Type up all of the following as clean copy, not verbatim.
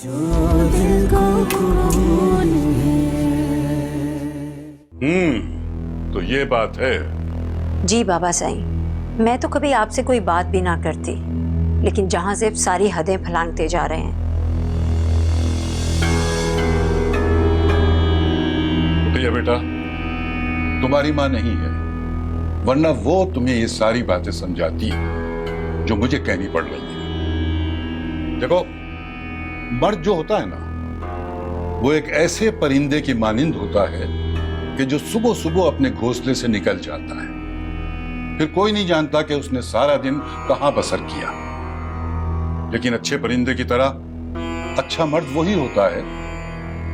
जो दिल को खून तो ये बात है। जी बाबा साईं, मैं तो कभी आपसे कोई बात भी ना करती, लेकिन जहां से सारी हदें फलांगते जा रहे हैं। उठिए बेटा, तुम्हारी माँ नहीं है, वरना वो तुम्हें ये सारी बातें समझाती जो मुझे कहनी पड़ रही है। देखो, मर्द जो होता है ना, वो एक ऐसे परिंदे की मानिंद होता है कि जो सुबह सुबह अपने घोंसले से निकल जाता है, फिर कोई नहीं जानता कि उसने सारा दिन कहां बसर किया। लेकिन अच्छे परिंदे की तरह अच्छा मर्द वही होता है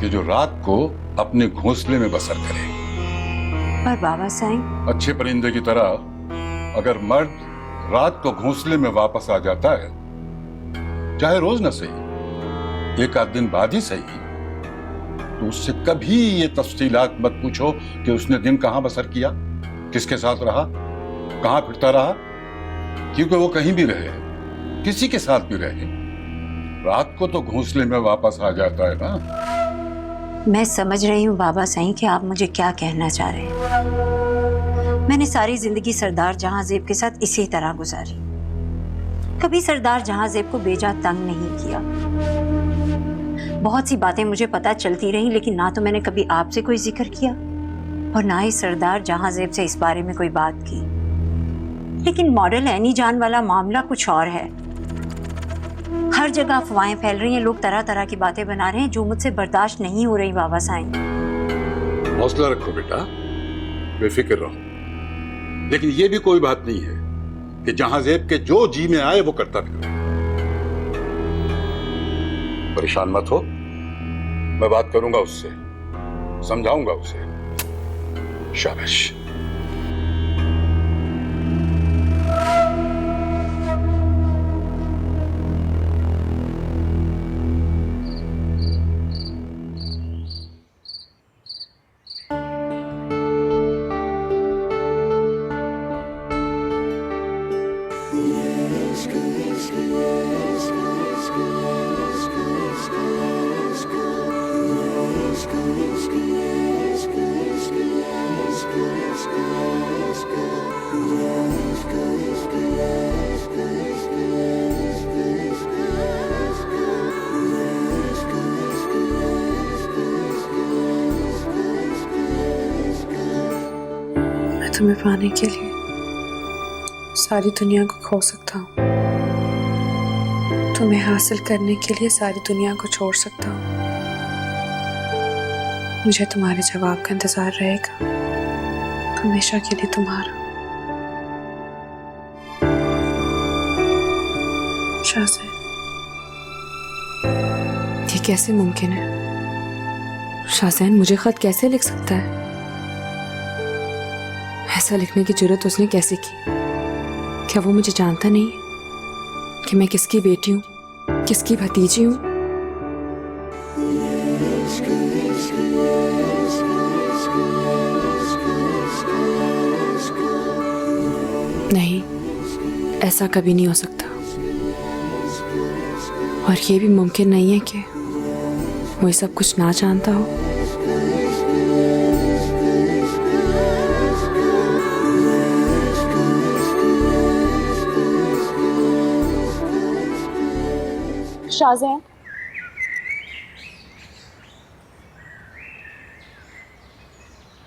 कि जो रात को अपने घोंसले में बसर करे। पर बाबा साईं, अच्छे परिंदे की तरह अगर मर्द रात को घोंसले में वापस आ जाता है, चाहे रोज न सही, एक आध दिन बाद ही सही, तो उससे कभी ये तफसीलात मत पूछो कि उसने दिन कहां बसर किया, किसके साथ रहा, कहां फिरता रहा, क्योंकि वो कहीं भी रहे, किसी के साथ भी रहे, रात को तो घोंसले में वापस आ जाता है ना। मैं समझ रही हूँ बाबा साईं कि आप मुझे क्या कहना चाह रहे हैं। मैंने सारी जिंदगी सरदार जहांजेब के साथ इसी तरह गुजारी, कभी सरदार जहांजेब को बेजा तंग नहीं किया। बहुत सी बातें मुझे पता चलती रहीं, लेकिन ना तो मैंने कभी आपसे कोई जिक्र किया और ना ही सरदार जहांजेब से इस बारे में कोई बात की। लेकिन मॉडल एनी जान वाला मामला कुछ और है। हर जगह अफवाहें फैल रही हैं, लोग तरह तरह की बातें बना रहे हैं जो मुझसे बर्दाश्त नहीं हो रही बाबा साईं। हौसला रखो बेटा, बेफिक्र रहो। लेकिन ये भी कोई बात नहीं है कि जहांजेब के जो जी में आए वो करता फिरो। परेशान मत हो, मैं बात करूंगा उससे, समझाऊंगा उसे। शाबाश। तुम्हें पाने के लिए सारी दुनिया को खो सकता हूँ, तुम्हें हासिल करने के लिए सारी दुनिया को छोड़ सकता हूँ। मुझे तुम्हारे जवाब का इंतजार रहेगा, हमेशा के लिए तुम्हारा शाहज़ैन। ये कैसे मुमकिन है? शाहज़ैन मुझे खत कैसे लिख सकता है? ऐसा लिखने की जुर्रत उसने कैसे की? क्या वो मुझे जानता नहीं कि मैं किसकी बेटी हूँ, किसकी भतीजी हूँ? नहीं, ऐसा कभी नहीं हो सकता। और ये भी मुमकिन नहीं है कि वो ये सब कुछ ना जानता हो। शाहज़ैन,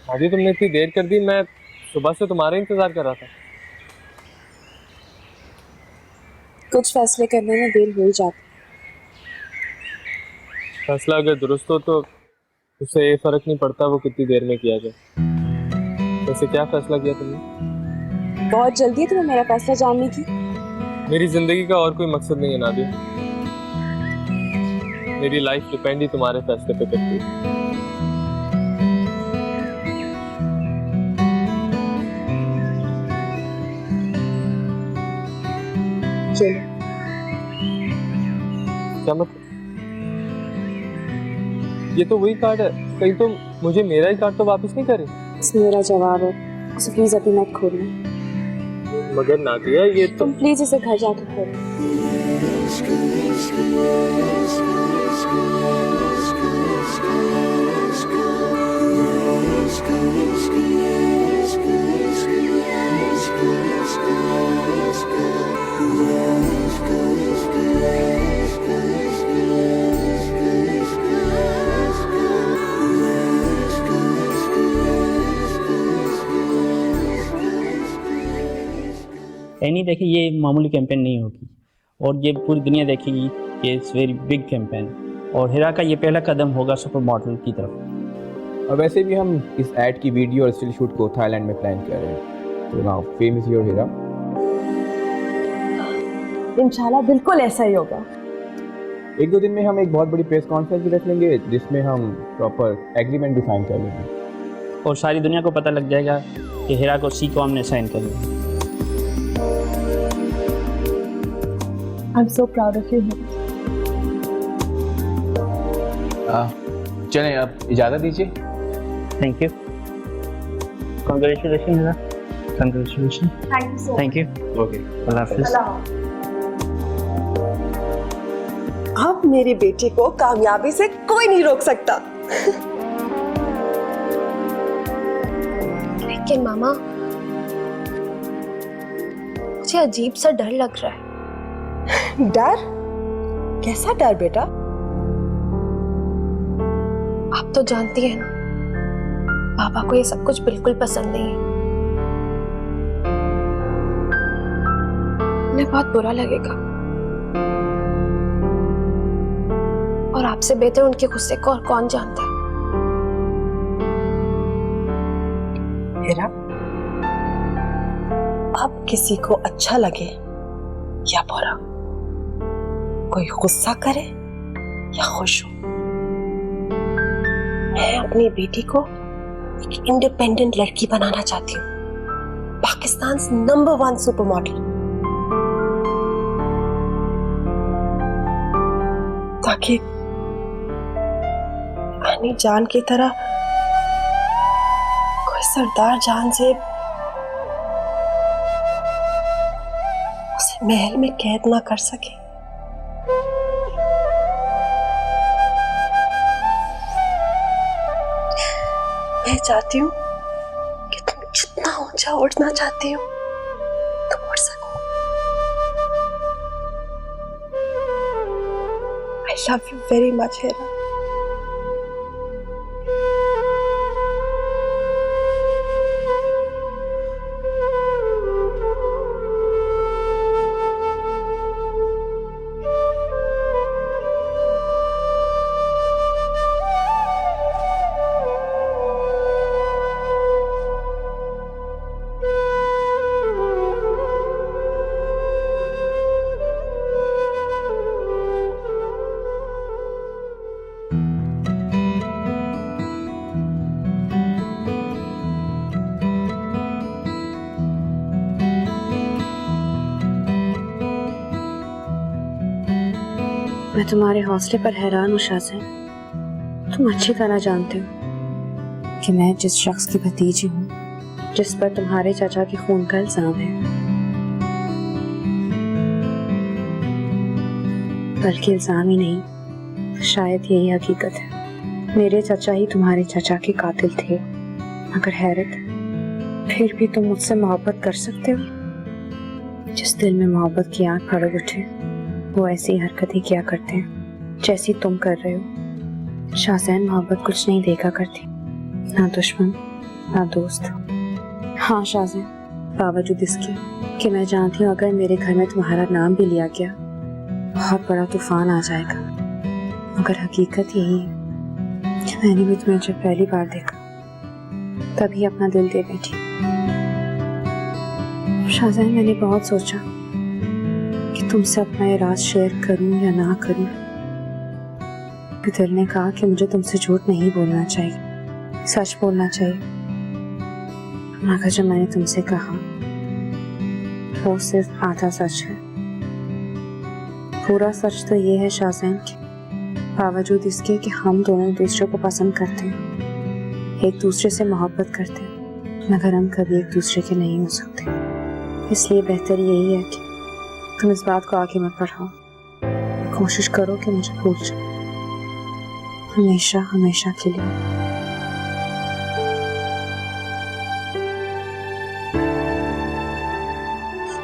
हाजी तुमने इतनी देर कर दी, मैं सुबह से तुम्हारा इंतजार कर रहा था। कुछ फैसले करने में देर हो ही जाती। फैसला अगर दुरुस्त हो तो उससे ये फर्क नहीं पड़ता वो कितनी देर में किया जाए। वैसे क्या फैसला किया तुमने? बहुत जल्दी है तुम्हें मेरा फैसला जानने की। मेरी जिंदगी का और कोई मकसद नहीं है नादिया, मेरी लाइफ डिपेंड ही तुम्हारे फैसले पे करती है। चलो। क्या मतलब? ये तो वही कार्ड है, कहीं तुम मुझे मेरा ही कार्ड तो वापस नहीं करे? मेरा जवाब है, इसे प्लीज अभी मत खोलना। मगर नादिया ये तुम प्लीज इसे घर जाकर खोलो। नहीं देखे ये मामूली कैंपेन नहीं होगी, और ये पूरी दुनिया देखेगी कि इट्स वेरी बिग कैंपेन, और हिरा का ये पहला कदम होगा सुपर मॉडल की तरफ। और वैसे भी हम इस ऐड की वीडियो और स्टिल शूट को थाईलैंड में प्लान कर रहे हैं, तो नाउ फेम इज योर हिरा। इंशाल्लाह बिल्कुल ऐसा ही होगा। 1-2 दिन में हम एक बहुत बड़ी प्रेस कॉन्फ्रेंस भी रख लेंगे जिसमें हम प्रॉपर एग्रीमेंट भी साइन कर लेंगे, और सारी दुनिया को पता लग जाएगा कि हिरा को सीकॉम ने साइन कर लिया। I am so proud of you. चलें अब इजाज़त दीजिए। Thank you, congratulation Hira, congratulation, thank you so thank you, okay, अल्लाह हाफिज़। अब मेरी बेटी को कामयाबी से कोई नहीं रोक सकता। लेकिन मामा, मुझे अजीब सा डर लग रहा है। डर? कैसा डर बेटा? आप तो जानती हैं ना, पापा को ये सब कुछ बिल्कुल पसंद नहीं है। उन्हें बहुत बुरा लगेगा, और आपसे बेहतर उनके गुस्से को और कौन जानता है। हिरा, अब किसी को अच्छा लगे या बुरा, कोई गुस्सा करे या खुश हो, मैं अपनी बेटी को एक इंडिपेंडेंट लड़की बनाना चाहती हूँ, पाकिस्तान नंबर 1 सुपर मॉडल, ताकि रानी जान की तरह कोई सरदार जान से उसे महल में कैद ना कर सके। मैं चाहती हूँ कि तुम जितना ऊंचा उड़ना चाहती हो तुम उड़ सको। I love you very much, Hera. मैं तुम्हारे हौसले पर हैरान हूँ शाहज़ैन। तुम अच्छी तरह जानते हो कि मैं जिस शख्स की भतीजी हूँ, जिस पर तुम्हारे चाचा की खून का इल्जाम है, बल्कि इल्जाम ही नहीं, शायद यही हकीकत है। मेरे चाचा ही तुम्हारे चाचा के कातिल थे। मगर हैरत, फिर भी तुम मुझसे मोहब्बत कर सकते हो। जिस दिल में मोहब्बत की आग भड़क उठे वो ऐसी हरकतें किया करते हैं जैसी तुम कर रहे हो। शाहज़ैन, मोहब्बत कुछ नहीं देखा करती, ना दुश्मन ना दोस्त। हाँ शाहज़ैन, बावजूद इसके कि मैं जानती हूँ अगर मेरे घर में तुम्हारा नाम भी लिया गया बहुत बड़ा तूफान आ जाएगा, मगर हकीकत यही है कि मैंने भी तुम्हें जब पहली बार देखा तभी अपना दिल दे बैठी। शाहज़ैन, मैंने बहुत सोचा कि तुमसे अपना ये राज शेयर करूं या ना करूं। दिल ने कहा कि मुझे तुमसे झूठ नहीं बोलना चाहिए, सच बोलना चाहिए। मगर जब मैंने तुमसे कहा वो सिर्फ आधा सच है। पूरा सच तो ये है शाहज़ैन कि बावजूद इसके कि हम दोनों एक दूसरे को पसंद करते हैं, एक दूसरे से मोहब्बत करते हैं, मगर हम कभी एक दूसरे के नहीं हो सकते। इसलिए बेहतर यही है कि तुम इस बात को आगे मत बढ़ाओ। कोशिश करो कि मुझे भूल जाओ, हमेशा हमेशा के लिए।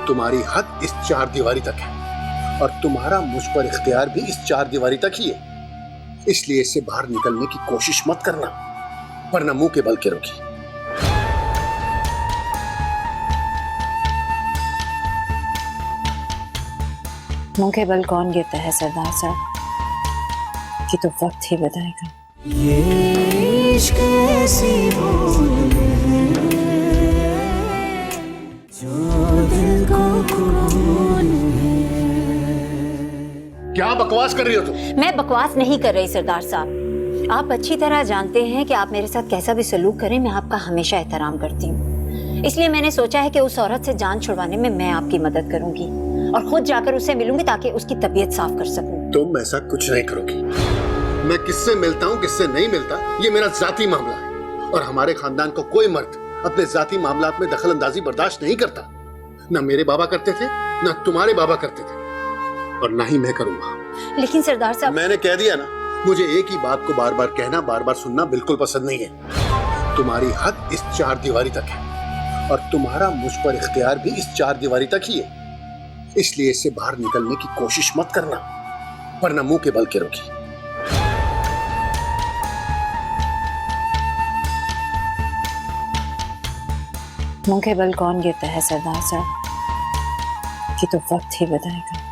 तुम्हारी हद इस 4 दीवारी तक है और तुम्हारा मुझ पर इख्तियार भी इस 4 दीवारी तक ही है। इसलिए इससे बाहर निकलने की कोशिश मत करना, वरना मुंह के बल गिरोगी। मुंह के बल कौन गिरता है सरदार साहब, कि तो वक्त ही बताएगा। ये इश्क ऐसी भूल है जो दिल को खून है। क्या बकवास कर रही हो तुम? मैं बकवास नहीं कर रही सरदार साहब। आप अच्छी तरह जानते हैं कि आप मेरे साथ कैसा भी सलूक करें, मैं आपका हमेशा एहतराम करती हूँ। इसलिए मैंने सोचा है कि उस औरत से जान छुड़वाने में मैं आपकी मदद करूंगी और खुद जाकर उससे मिलूंगी ताकि उसकी तबीयत साफ कर सकूं। तुम ऐसा कुछ नहीं करोगी। मैं किससे मिलता हूँ किससे नहीं मिलता ये मेरा जाती मामला है और हमारे खानदान को कोई मर्द अपने जाती मामलात में दखल अंदाजी बर्दाश्त नहीं करता। ना मेरे बाबा करते थे, ना तुम्हारे बाबा करते थे और ना ही मैं करूंगा। लेकिन सरदार साहब, मैंने कह दिया ना, मुझे एक ही बात को बार बार कहना, बार बार सुनना बिल्कुल पसंद नहीं है। तुम्हारी हद इस 4 दीवारी तक है और तुम्हारा मुझ पर इख्तियार भी इस 4 दीवारी तक ही है। इसलिए इससे बाहर निकलने की कोशिश मत करना, वरना मुंह के बल गिरोगी। मुंह के बल कौन गिरता है सरदार साहब, कि तो वक्त ही बताएगा।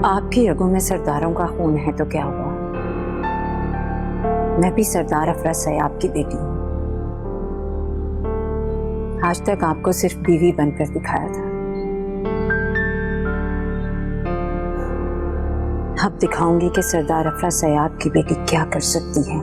आपकी रगों में सरदारों का खून है तो क्या हुआ, मैं भी सरदार अफराज सयाब की बेटी हूं। आज तक आपको सिर्फ बीवी बनकर दिखाया था, अब दिखाऊंगी कि सरदार अफराज सयाब की बेटी क्या कर सकती है।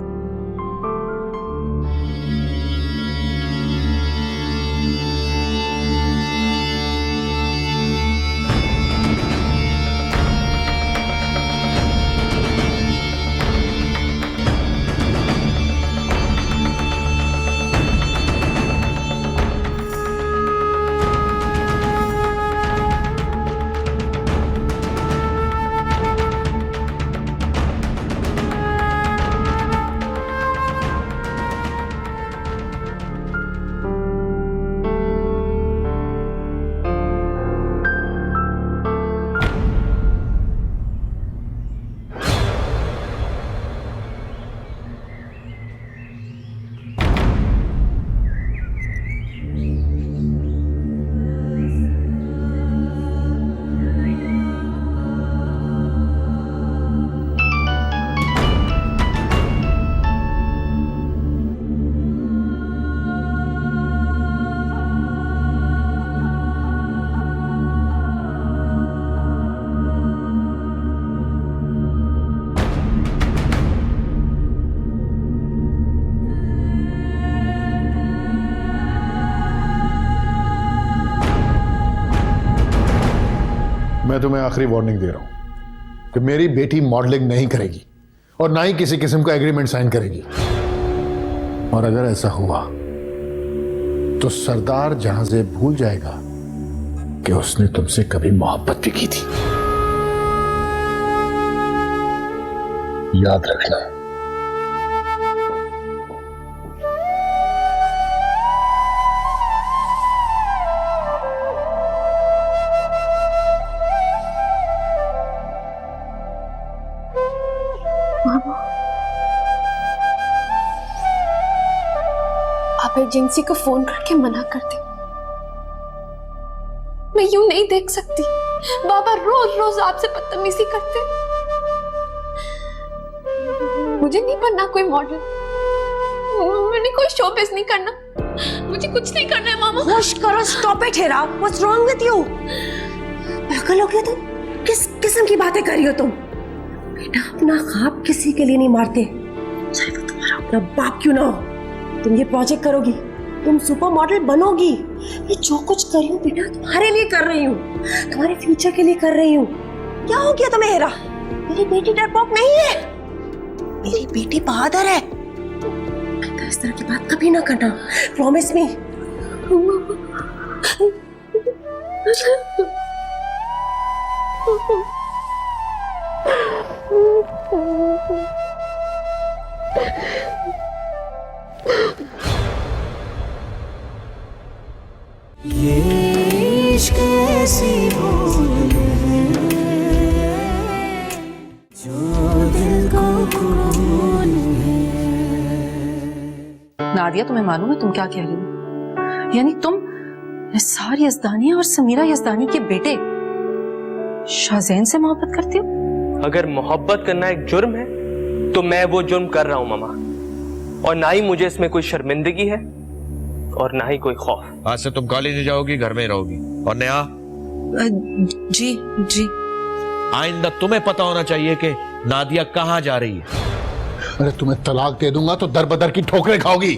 मैं तुम्हें आखिरी वार्निंग दे रहा हूं कि मेरी बेटी मॉडलिंग नहीं करेगी और ना ही किसी किस्म का एग्रीमेंट साइन करेगी। और अगर ऐसा हुआ तो सरदार जहांजेब भूल जाएगा कि उसने तुमसे कभी मोहब्बत भी की थी। याद रखना। आप एजेंसी को फोन करके मना कर दे। मैं यूं नहीं देख सकती। बाबा रोज रोज आपसे बदतमीजी करते। मुझे नहीं बनना कोई मॉडल, मैंने कोई शोबिज़ नहीं करना, मुझे कुछ नहीं करना है मामा। होश करो, stop it Hera. What's wrong with you? पागल हो गया तुम? किस किस्म की बातें कर रही हो तुम? बेटा, अपना ख्वाब किसी के लिए नहीं मारते, चाहे वो तुम्हारा अपना बाप क्यों ना हो। तुम ये प्रोजेक्ट करोगी, तुम सुपर मॉडल बनोगी। ये जो कुछ कर रही हूँ बेटा तुम्हारे लिए कर रही हूँ, तुम्हारे फ्यूचर के लिए कर रही हूँ। क्या हो गया तुम्हें हेरा? मेरी बेटी डरपोक नहीं है, मेरी बेटी बहादुर है। बेटा इस तरह की बात कभी ना करना, प्रॉमिस मी। ये इश्क ऐसी भूल है जो दिल को खून है। नादिया, तुम्हें मालूम है तुम क्या कह रही हो? यानी तुम निसार यज़दानी और समीरा यज़दानी के बेटे शाहज़ैन से मोहब्बत करती हो? अगर मोहब्बत करना एक जुर्म है तो मैं वो जुर्म कर रहा हूं मामा, और ना ही मुझे इसमें कोई शर्मिंदगी है और ना ही कोई खौफ। आज से तुम कॉलेज नहीं जाओगी, घर में रहोगी। और नया? जी जी। आइंदा तुम्हें पता होना चाहिए कि नादिया कहाँ जा रही है। अरे तुम्हें तलाक दे दूंगा तो दर बदर की ठोकरें खाओगी।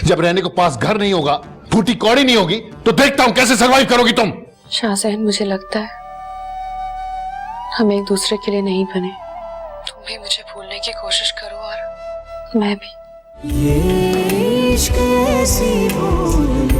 जब रहने को पास घर नहीं होगा, फूटी कौड़ी नहीं होगी, तो देखता हूं कैसे सर्वाइव करोगी तुम। शाहज़ैन, मुझे लगता है हम एक दूसरे के लिए नहीं बने। तुम भी मुझे भूलने की कोशिश करो और मैं भी। ये इश्क ऐसी भूल